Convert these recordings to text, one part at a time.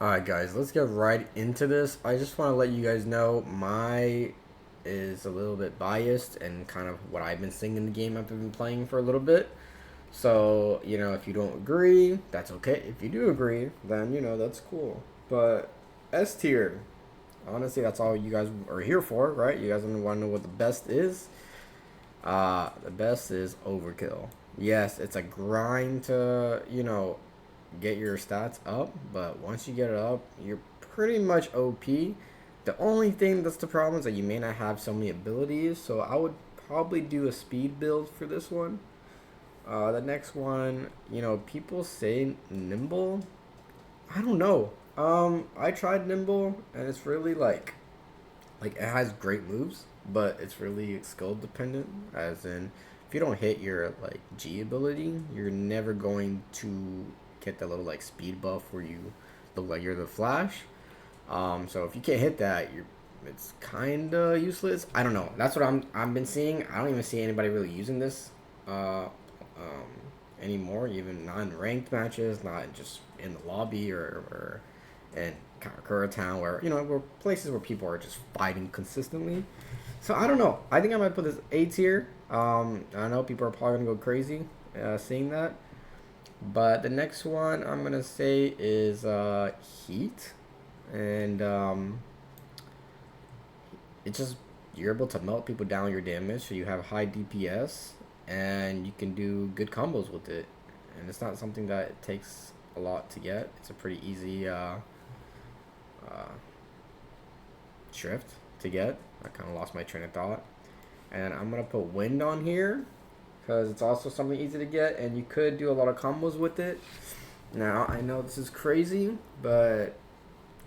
Alright guys, let's get right into this. I just want to let you guys know my is a little bit biased and kind of what I've been seeing in the game I've been playing for a little bit. So, if you don't agree, that's okay. If you do agree, then, that's cool. But S tier, honestly, that's all you guys are here for, right? You guys want to know what the best is? The best is overkill. Yes, it's a grind to, get your stats up, but once you get it up, you're pretty much OP. The only thing that's the problem is that you may not have so many abilities, so I would probably do a speed build for this one. The next one, people say nimble. I don't know. I tried nimble, and it's really like it has great moves, but it's really skill dependent. As in, if you don't hit your like G ability, you're never going to get that little like speed buff where you look like you're the Flash. So if you can't hit that, you're it's kind of useless. I don't know. That's what I've been seeing. I don't even see anybody really using this uh, um, anymore. Even not in ranked matches, not just in the lobby or in Kamakura Town, where where places where people are just fighting consistently. So I don't know. I think I might put this A tier. I know people are probably gonna go crazy seeing that, but the next one I'm gonna say is Heat, and it's just you're able to melt people down your damage, so you have high DPS, and you can do good combos with it. And it's not something that it takes a lot to get. It's a pretty easy uh, Schrift to get. I kind of lost my train of thought. And I'm gonna put Wind on here because it's also something easy to get, and you could do a lot of combos with it. Now I know this is crazy, but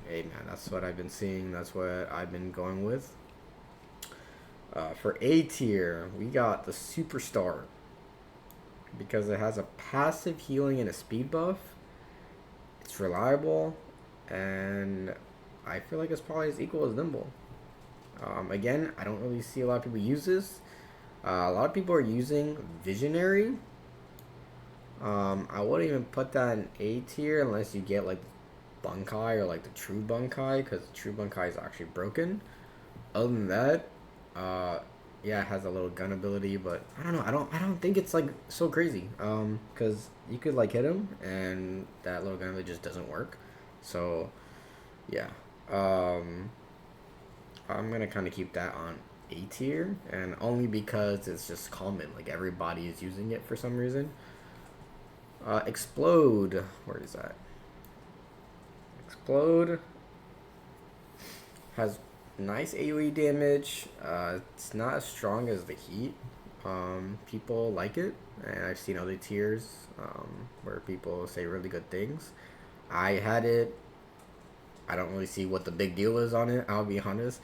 hey man, that's what I've been seeing. That's what I've been going with. For A tier, we got the Superstar because it has a passive healing and a speed buff. It's reliable, and I feel like it's probably as equal as Nimble. Again, I don't really see a lot of people use this. A lot of people are using Visionary. I wouldn't even put that in A tier unless you get like Bunkai or like the True Bunkai, because the True Bunkai is actually broken. Other than that, uh, yeah, it has a little gun ability, but I don't know. I don't think it's like so crazy. Because you could like hit him, and that little gun ability just doesn't work. So, yeah. Um, I'm gonna kind of keep that on A tier, and only because it's just common. Like everybody is using it for some reason. Explode. Where is that? Explode has nice AoE damage. It's not as strong as the heat. People like it, and I've seen other tiers where people say really good things. I had it. I don't really see what the big deal is on it. I'll be honest.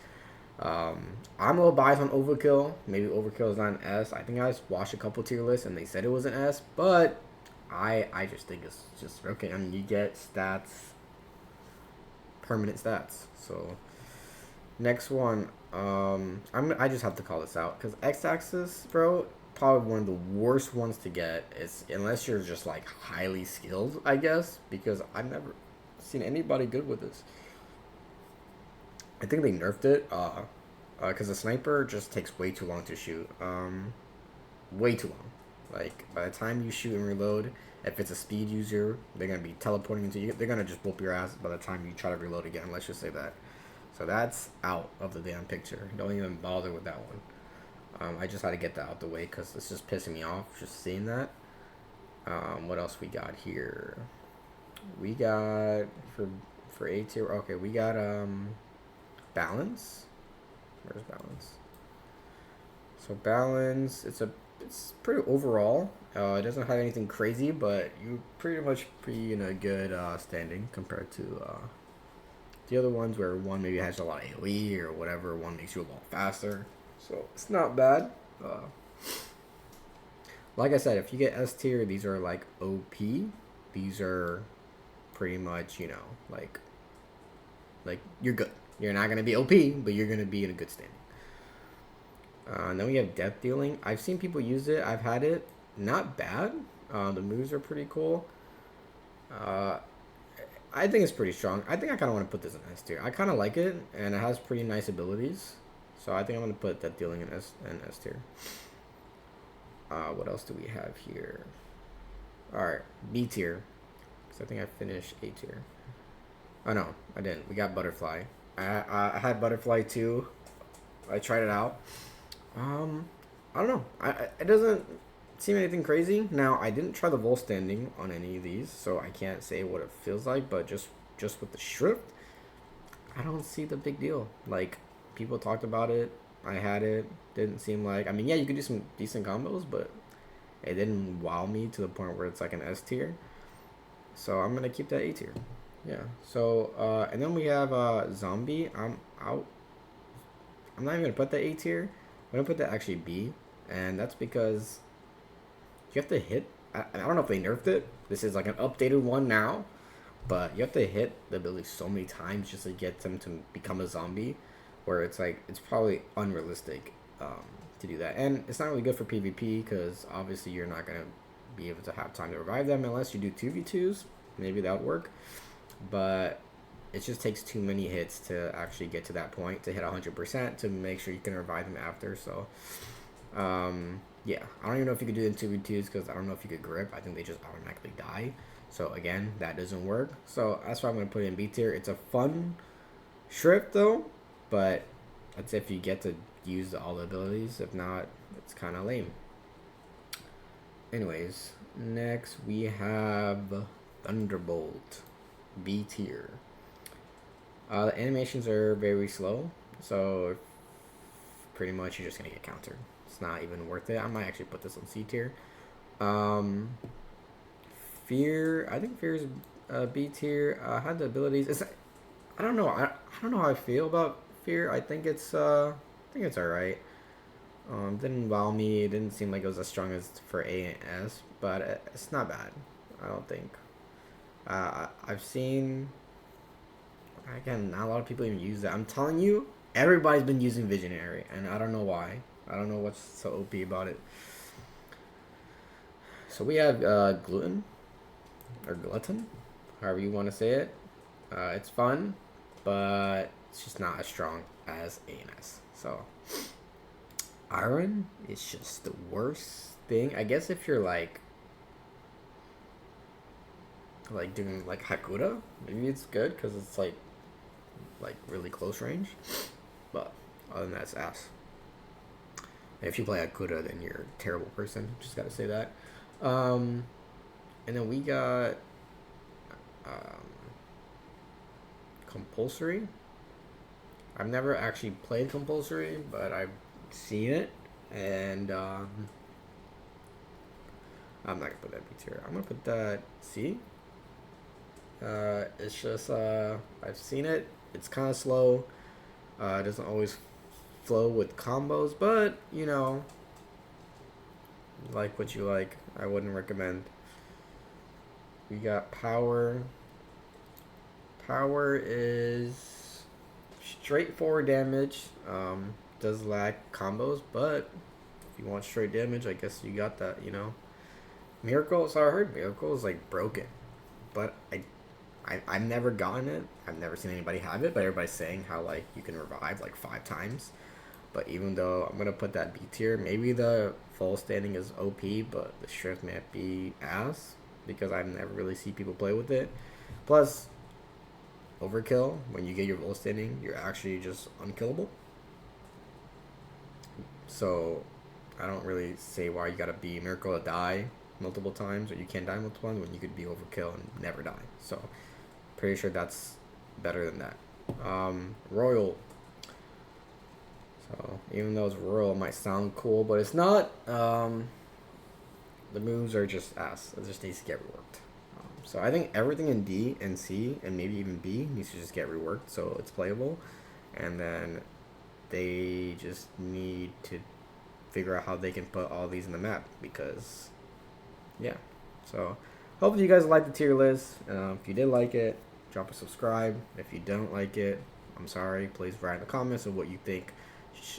I'm a little biased on Overkill. Maybe Overkill is not an S. I think I watched a couple tier lists and they said it was an S, but I just think it's just okay. I mean, you get stats, permanent stats. So next one, I just have to call this out because X-axis, bro, probably one of the worst ones to get. Is unless you're just like highly skilled, I guess, because I've never seen anybody good with this. I think they nerfed it, because the sniper just takes way too long to shoot. Way too long. Like by the time you shoot and reload, if it's a speed user, they're gonna be teleporting into you. They're gonna just whoop your ass by the time you try to reload again. Let's just say that. So that's out of the damn picture. Don't even bother with that one. I just had to get that out the way because it's just pissing me off just seeing that. What else we got here? We got for A tier. Okay, we got balance. Where's balance? So balance. It's pretty overall. It doesn't have anything crazy, but you pretty much be in a good standing compared to the other ones where one maybe has a lot of AoE or whatever. One makes you a lot faster. So it's not bad. Like I said, if you get S tier, these are like OP. These are pretty much like you're good. You're not gonna be OP, but you're gonna be in a good standing. And then we have death dealing. I've seen people use it. I've had it. Not bad. The moves are pretty cool. Uh, I think it's pretty strong. I think I kind of want to put this in S tier. I kind of like it, and it has pretty nice abilities. So I think I'm going to put that dealing in S tier. What else do we have here? Alright, B tier. Because I think I finished A tier. Oh no, I didn't. We got Butterfly. I had Butterfly too. I tried it out. I don't know. It doesn't seem anything crazy. Now I didn't try the Vol standing on any of these, so I can't say what it feels like. But just with the Schrift, I don't see the big deal. Like people talked about it. I had it. Didn't seem like. I mean, yeah, you could do some decent combos, but it didn't wow me to the point where it's like an S tier. So I'm gonna keep that A tier. Yeah. So and then we have Zombie. I'm out. I'm not even gonna put that A tier. I'm gonna put that actually B, and that's because you have to hit. I don't know if they nerfed it. This is like an updated one now, but you have to hit the ability so many times just to get them to become a zombie, where it's like it's probably unrealistic to do that, and it's not really good for PvP because obviously you're not gonna be able to have time to revive them unless you do 2v2s. Maybe that would work, but it just takes too many hits to actually get to that point to hit 100% to make sure you can revive them after. So yeah, I don't even know if you could do it in 2v2s because I don't know if you could grip. I think they just automatically die. So again, that doesn't work. So that's why I'm going to put it in B tier. It's a fun Schrift though, but that's if you get to use all the abilities. If not, it's kind of lame. Anyways, next we have Thunderbolt, B tier. The animations are very slow, so pretty much you're just going to get countered. It's not even worth it. I might actually put this on C tier. Fear, I think Fear is B tier. Had the abilities. I don't know. I don't know how I feel about Fear. I think it's alright. Didn't wow me. It didn't seem like it was as strong as for A and S, but it's not bad. I don't think. I've seen. Again, not a lot of people even use that. I'm telling you, everybody's been using Visionary, and I don't know why. I don't know what's so OP about it. So we have Gluten, or Glutton, however you want to say it. It's fun, but it's just not as strong as ANS. So Iron is just the worst thing. I guess if you're like doing like Hakuda, maybe it's good because it's like really close range. But other than that, it's ass. And if you play Hakuda, then you're a terrible person. Just gotta say that. And then we got Compulsory. I've never actually played Compulsory, but I've seen it, and I'm not gonna put that B tier. I'm gonna put that C. It's just I've seen it. It's kind of slow. It doesn't always flow with combos, but you know, like what you like. I wouldn't recommend. We got Power. Power is straightforward damage. Does lack combos, but if you want straight damage, I guess you got that. You know, Miracle. So I heard Miracle is like broken, but I've never gotten it. I've never seen anybody have it, but everybody's saying how like you can revive like 5 times. But even though I'm gonna put that B tier, maybe the full standing is OP, but the Schrift might be ass because I've never really seen people play with it. Plus, overkill when you get your full standing, you're actually just unkillable. So I don't really say why you gotta be Miracle to die multiple times, or you can't die multiple times when you could be overkill and never die. So pretty sure that's better than that. Royal. So even though it's royal, it might sound cool, but it's not. The moves are just ass. It just needs to get reworked. So I think everything in D and C and maybe even B needs to just get reworked so it's playable, and then they just need to figure out how they can put all these in the map because, yeah. So hopefully you guys like the tier list. If you did like it, drop a subscribe. If you don't like it, I'm sorry. Please write in the comments of what you think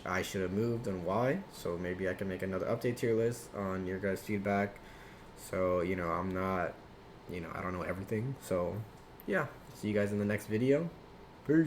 I should have moved and why. So maybe I can make another update tier list on your guys' feedback. So, you know, I'm not, you know, I don't know everything. So, yeah. See you guys in the next video. Peace.